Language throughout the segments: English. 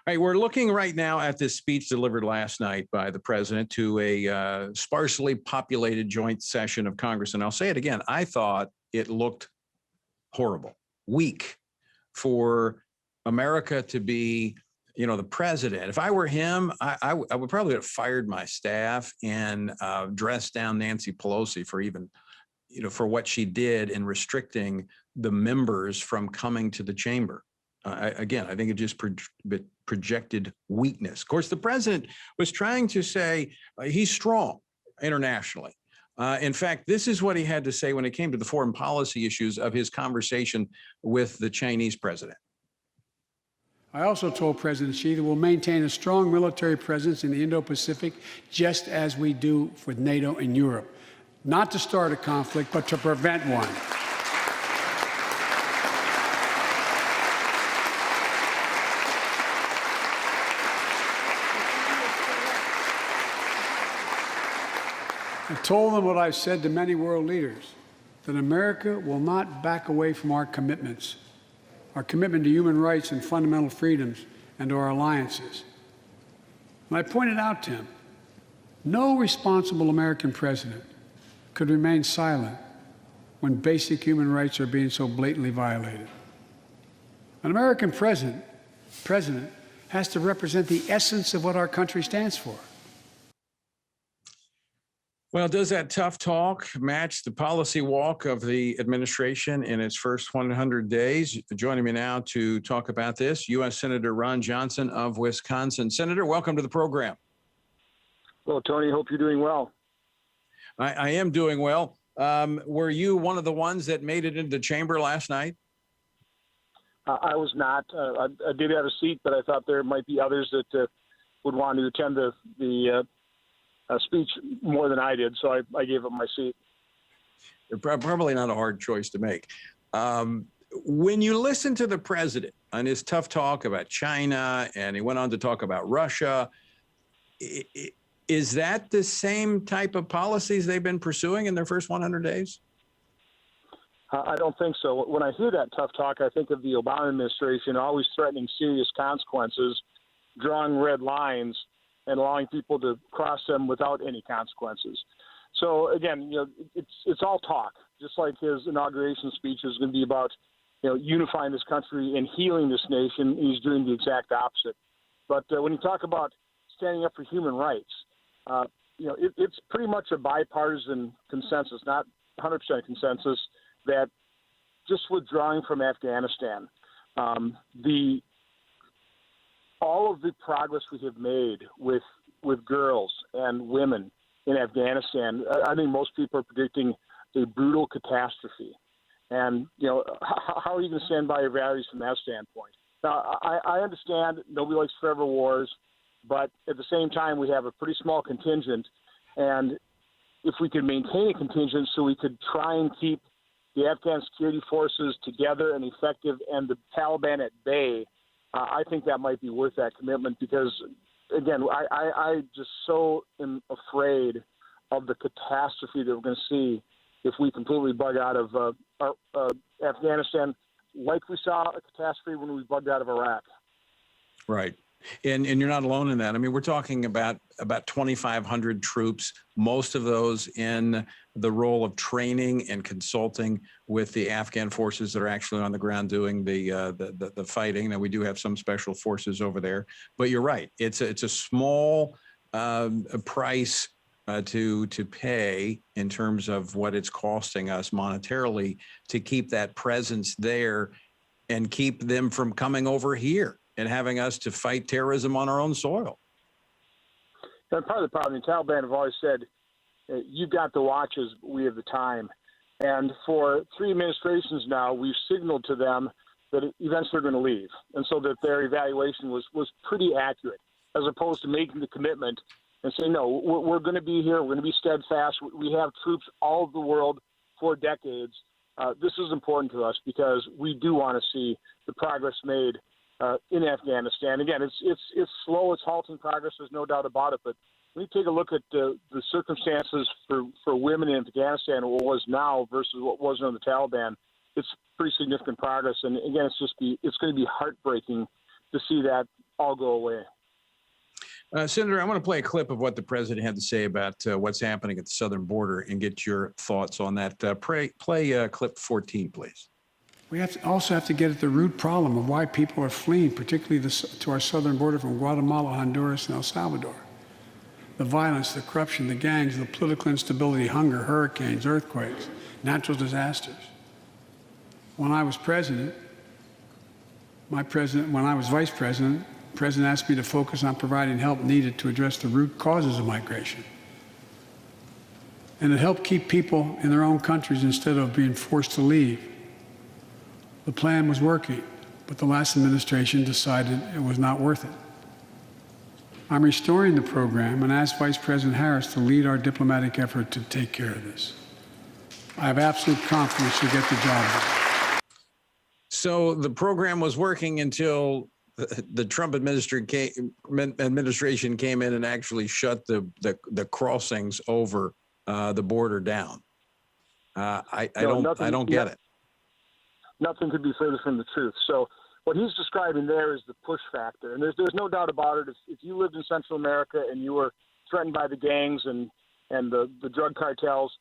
All right, we're looking right now at this speech delivered last night by the president to a sparsely populated joint session of Congress. And I'll say it again, I thought it looked horrible, weak for America to be, the president. If I were him, I would probably have fired my staff and dressed down Nancy Pelosi for even, for what she did in restricting the members from coming to the chamber. I think it just projected weakness. Of course, the president was trying to say he's strong internationally. In fact, this is what he had to say when it came to the foreign policy issues of his conversation with the Chinese president. I also told President Xi that we'll maintain a strong military presence in the Indo-Pacific, just as we do with NATO and Europe, not to start a conflict, but to prevent one. I told them what I've said to many world leaders, that America will not back away from our commitments, our commitment to human rights and fundamental freedoms, and to our alliances. And I pointed out to him, no responsible American president could remain silent when basic human rights are being so blatantly violated. An American president has to represent the essence of what our country stands for. Well, does that tough talk match the policy walk of the administration in its first 100 days? Joining me now to talk about this, U.S. Senator Ron Johnson of Wisconsin. Senator, welcome to the program. Well, Tony, hope you're doing well. I am doing well. Were you one of the ones that made it into the chamber last night? I was not. I did have a seat, but I thought there might be others that would want to attend the speech more than I did, so I gave up my seat. Probably not a hard choice to make. When you listen to the president on his tough talk about China, and he went on to talk about Russia, is that the same type of policies they've been pursuing in their first 100 days? I don't think so. When I hear that tough talk, I think of the Obama administration always threatening serious consequences, drawing red lines, and allowing people to cross them without any consequences. So again, it's all talk. Just like his inauguration speech is going to be about, unifying this country and healing this nation, he's doing the exact opposite. But when you talk about standing up for human rights, it's pretty much a bipartisan consensus, not 100% consensus, that just withdrawing from Afghanistan, all of the progress we have made with girls and women in Afghanistan, I think most people are predicting a brutal catastrophe. And, how are you going to stand by your values from that standpoint? Now, I understand nobody likes forever wars, but at the same time, we have a pretty small contingent. And if we could maintain a contingent so we could try and keep the Afghan security forces together and effective and the Taliban at bay, I think that might be worth that commitment because, again, I just so am afraid of the catastrophe that we're going to see if we completely bug out of Afghanistan, like we saw a catastrophe when we bugged out of Iraq. Right. And you're not alone in that. I mean, we're talking about 2,500 troops, most of those in the role of training and consulting with the Afghan forces that are actually on the ground doing the fighting. Now, we do have some special forces over there, but you're right. It's a small price to pay in terms of what it's costing us monetarily to keep that presence there and keep them from coming over here and having us to fight terrorism on our own soil. And part of the problem, the Taliban have always said, you've got the watches, we have the time. And for 3 administrations now, we've signaled to them that eventually they're going to leave. And so that their evaluation was pretty accurate, as opposed to making the commitment and saying, no, we're going to be here, we're going to be steadfast. We have troops all over the world for decades. This is important to us because we do want to see the progress made in Afghanistan. Again, it's slow, it's halting progress, there's no doubt about it, but when you take a look at the circumstances for women in Afghanistan, what was now versus what was under the Taliban, it's pretty significant progress. And again, it's going to be heartbreaking to see that all go away. Senator, I want to play a clip of what the president had to say about what's happening at the southern border and get your thoughts on that. Play clip 14, please. We also have to get at the root problem of why people are fleeing, particularly to our southern border from Guatemala, Honduras, and El Salvador. The violence, the corruption, the gangs, the political instability, hunger, hurricanes, earthquakes, natural disasters. When I was president, when I was vice president, the president asked me to focus on providing help needed to address the root causes of migration. And it helped keep people in their own countries instead of being forced to leave. The plan was working, but the last administration decided it was not worth it. I'm restoring the program and asked Vice President Harris to lead our diplomatic effort to take care of this. I have absolute confidence she'll get the job done. So the program was working until the Trump administration came in and actually shut the crossings over the border down. I don't get it. Nothing could be further from the truth. So what he's describing there is the push factor. And there's no doubt about it. If you lived in Central America and you were threatened by the gangs and the drug cartels,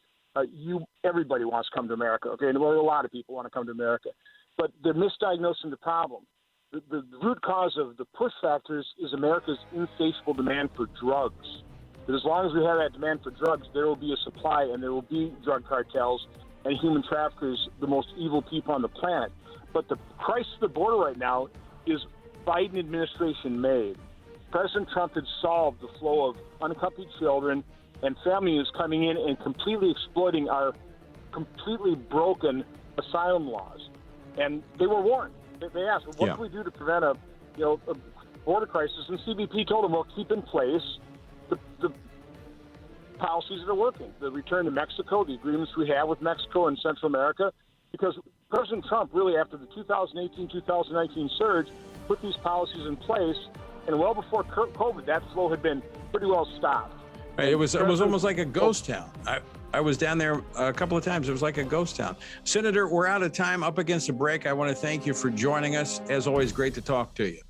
everybody wants to come to America. Okay, and a lot of people want to come to America. But they're misdiagnosing the problem. The root cause of the push factors is America's insatiable demand for drugs. But as long as we have that demand for drugs, there will be a supply and there will be drug cartels and human traffickers, the most evil people on the planet. But the crisis at the border right now is Biden administration made. President Trump had solved the flow of unaccompanied children and families coming in and completely exploiting our completely broken asylum laws. And they were warned. They asked, well, what can we do to prevent a border crisis? And CBP told them, well, keep in place the policies that are working, the return to Mexico, the agreements we have with Mexico and Central America, because President Trump really, after the 2018-2019 surge, put these policies in place, and well before COVID, that flow had been pretty well stopped. It was almost like a ghost town. I was down there a couple of times. It was like a ghost town. Senator, we're out of time, up against a break. I want to thank you for joining us. As always, great to talk to you.